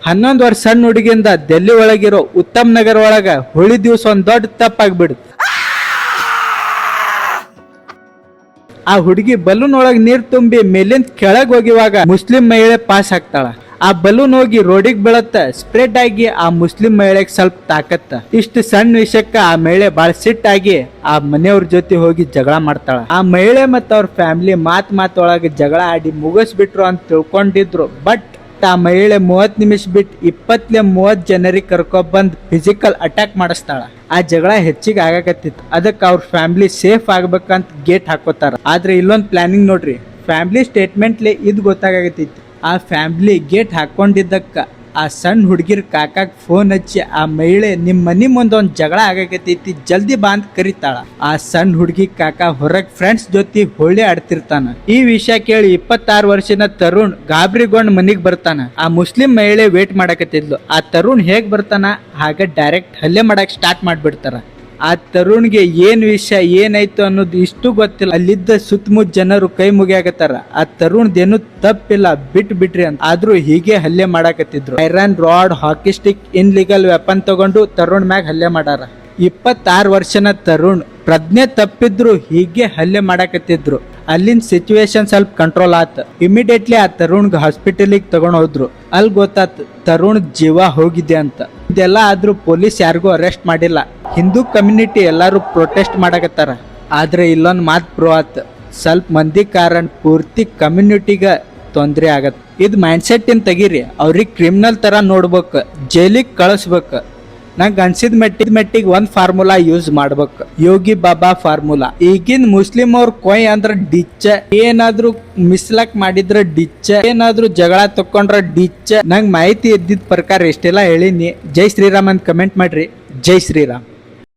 11 ವರ್ಷ ಸಣ್ಣ ಹುಡುಗಿಯಿಂದ ಡೆಲ್ಲಿ ಒಳಗಿರೋ ಉತ್ತಮ್ ನಗರ ಒಳಗ ಹೋಳಿ ದಿವಸ ಒಂದ್ ದೊಡ್ಡ ತಪ್ಪಾಗ್ಬಿಡುತ್ತೆ. ಆ ಹುಡುಗಿ ಬಲೂನ್ ಒಳಗ್ ನೀರ್ ತುಂಬಿ ಮೇಲಿಂದ ಕೆಳಗ್ ಹೋಗಿವಾಗ ಮುಸ್ಲಿಂ ಮಹಿಳೆ ಪಾಸ್ ಆಗ್ತಾಳ. ಆ ಬಲೂನ್ ಹೋಗಿ ರೋಡಿಗೆ ಬೀಳತ್ತ. ಸ್ಪ್ರೆಡ್ ಆಗಿ ಆ ಮುಸ್ಲಿಂ ಮಹಿಳೆಗೆ ಸ್ವಲ್ಪ ತಾಕತ್ತ. ಇಷ್ಟು ಸಣ್ಣ ವಿಷಯಕ್ಕ ಆ ಮಹಿಳೆ ಬಾಳ ಸಿಟ್ಟಾಗಿ ಆ ಮನೆಯವ್ರ ಜೊತೆ ಹೋಗಿ ಜಗಳ ಮಾಡ್ತಾಳ. ಆ ಮಹಿಳೆ ಮತ್ತ ಅವ್ರ ಫ್ಯಾಮಿಲಿ ಮಾತೊಳಗೆ ಜಗಳ ಆಡಿ ಮುಗಿಸ್ಬಿಟ್ರು ಅಂತ ತಿಳ್ಕೊಂಡಿದ್ರು. ಬಟ್ ಆ ಮಹಿಳೆ 30 ನಿಮಿಷ ಬಿಟ್ಟು 20-30 ಜನರಿಗೆ ಕರ್ಕೊಬಂದ್ ಫಿಸಿಕಲ್ ಅಟ್ಯಾಕ್ ಮಾಡಿಸ್ತಾಳ. ಆ ಜಗಳ ಹೆಚ್ಚಿಗೆ ಆಗಾಕತ್ತಿತ್ತು. ಅದಕ್ಕೆ ಅವ್ರ ಫ್ಯಾಮಿಲಿ ಸೇಫ್ ಆಗ್ಬೇಕಂತ ಗೇಟ್ ಹಾಕೋತಾರ. ಆದ್ರೆ ಇಲ್ಲೊಂದು ಪ್ಲಾನಿಂಗ್ ನೋಡ್ರಿ. ಫ್ಯಾಮಿಲಿ ಸ್ಟೇಟ್ಮೆಂಟ್ಲೆ ಇದು ಗೊತ್ತಾಗತ್ತೈತಿ. ಆ ಫ್ಯಾಮಿಲಿ ಗೇಟ್ ಹಾಕೊಂಡಿದ್ದಕ್ಕ ಆ ಸಣ್ಣ ಹುಡುಗಿರ್ ಕಾಕಾಗ್ ಫೋನ್ ಹಚ್ಚಿ ಆ ಮಹಿಳೆ ನಿಮ್ ಮನಿ ಮುಂದೆ ಒಂದ್ ಜಗಳ ಆಗಕತ್ತೈತಿ ಜಲ್ದಿ ಬಾ ಅಂತ ಕರಿತಾಳ. ಆ ಸಣ್ಣ ಹುಡುಗಿ ಕಾಕ ಹೊರಗ್ ಫ್ರೆಂಡ್ಸ್ ಜೊತೆ ಹೋಳಿ ಆಡ್ತಿರ್ತಾನ. ಈ ವಿಷಯ ಕೇಳಿ 26 ವರ್ಷದ ತರುಣ್ ಗಾಬರಿಗೊಂಡ್ ಮನಿಗ್ ಬರ್ತಾನ. ಆ ಮುಸ್ಲಿಂ ಮಹಿಳೆ ವೇಟ್ ಮಾಡಕತ್ತಿದ್ಲು. ಆ ತರುಣ್ ಹೇಗ್ ಬರ್ತಾನ ಹಾಗ ಡೈರೆಕ್ಟ್ ಹಲ್ಲೆ ಮಾಡಕ್ ಸ್ಟಾರ್ಟ್ ಮಾಡ್ಬಿಡ್ತಾರ. ಆ ತರುಣ್ಗೆ ಏನ್ ವಿಷಯ ಏನಾಯ್ತು ಅನ್ನೋದು ಇಷ್ಟು ಗೊತ್ತಿಲ್ಲ. ಅಲ್ಲಿದ್ದ ಸುತ್ತಮುತ್ತ ಜನರು ಕೈ ಮುಗಿಯಾಕತ್ತಾರ. ಆ ತರುಣ್ದೇನು ತಪ್ಪಿಲ್ಲ ಬಿಟ್ರಿ ಅಂತ. ಆದ್ರೂ ಹೀಗೆ ಹಲ್ಲೆ ಮಾಡಾಕತ್ತಿದ್ರು. ಐರನ್ ರಾಡ್, ಹಾಕಿ ಸ್ಟಿಕ್, ಇನ್ಲೀಗಲ್ ವೆಪನ್ ತಗೊಂಡು ತರುಣ್ ಮ್ಯಾಗ ಹಲ್ಲೆ ಮಾಡಾರ. 26 ವರ್ಷನ ತರುಣ್ ಪ್ರಜ್ಞೆ ತಪ್ಪಿದ್ರು ಹೀಗೆ ಹಲ್ಲೆ ಮಾಡಾಕತ್ತಿದ್ರು. ಅಲ್ಲಿನ ಸಿಚುವೇಶನ್ ಸ್ವಲ್ಪ ಕಂಟ್ರೋಲ್ ಆತ. ಇಮಿಡಿಯೇಟ್ಲಿ ಆ ತರುಣ್ಗೆ ಹಾಸ್ಪಿಟಲಿಗೆ ತಗೊಂಡ್ ಹೋದ್ರು. ಅಲ್ಲಿ ಗೊತ್ತಾತ್ ತರುಣ್ ಜೀವ ಹೋಗಿದೆ ಅಂತ. ಇದೆಲ್ಲ ಆದ್ರೂ ಪೊಲೀಸ್ ಯಾರಿಗೂ ಅರೆಸ್ಟ್ ಮಾಡಿಲ್ಲ. ಹಿಂದೂ ಕಮ್ಯುನಿಟಿ ಎಲ್ಲಾರು ಪ್ರೊಟೆಸ್ಟ್ ಮಾಡಕತ್ತಾರ. ಆದ್ರೆ ಇಲ್ಲೊಂದ್ ಮಾತ್ ಪ್ರೋ ಆತ್. ಸ್ವಲ್ಪ ಮಂದಿ ಕಾರಣ ಪೂರ್ತಿ ಕಮ್ಯುನಿಟಿಗ ತೊಂದ್ರೆ ಆಗತ್. ಇದ್ ಮೈಂಡ್ ಸೆಟ್ ಇನ್ ತೆಗೀರಿ. ಅವ್ರಿಗೆ ಕ್ರಿಮಿನಲ್ ತರ ನೋಡ್ಬೇಕು, ಜೈಲಿಗೆ ಕಳಿಸ್ಬೇಕು. ನಂಗೆ ಅನ್ಸಿದ ಮೆಟ್ಟಿಗೆ ಒಂದ್ ಫಾರ್ಮುಲಾ ಯೂಸ್ ಮಾಡ್ಬೇಕು, ಯೋಗಿ ಬಾಬಾ ಫಾರ್ಮುಲಾ. ಈಗಿನ ಮುಸ್ಲಿಂ ಅವ್ರ ಕೊಯ್ ಅಂದ್ರ ಡಿಚ್ಚ, ಏನಾದ್ರು ಮಿಸ್ಲಕ್ ಮಾಡಿದ್ರ ಡಿಚ್ಚ, ಏನಾದ್ರು ಜಗಳ ತಕೊಂಡ್ರ ಡಿಚ್ಚ. ನಂಗೆ ಮಾಹಿತಿ ಇದ್ದಿದ್ ಪ್ರಕಾರ ಇಷ್ಟೆಲ್ಲ ಹೇಳಿನಿ. ಜೈ ಶ್ರೀರಾಮ್ ಅಂತ ಕಮೆಂಟ್ ಮಾಡ್ರಿ. ಜೈ ಶ್ರೀರಾಮ್.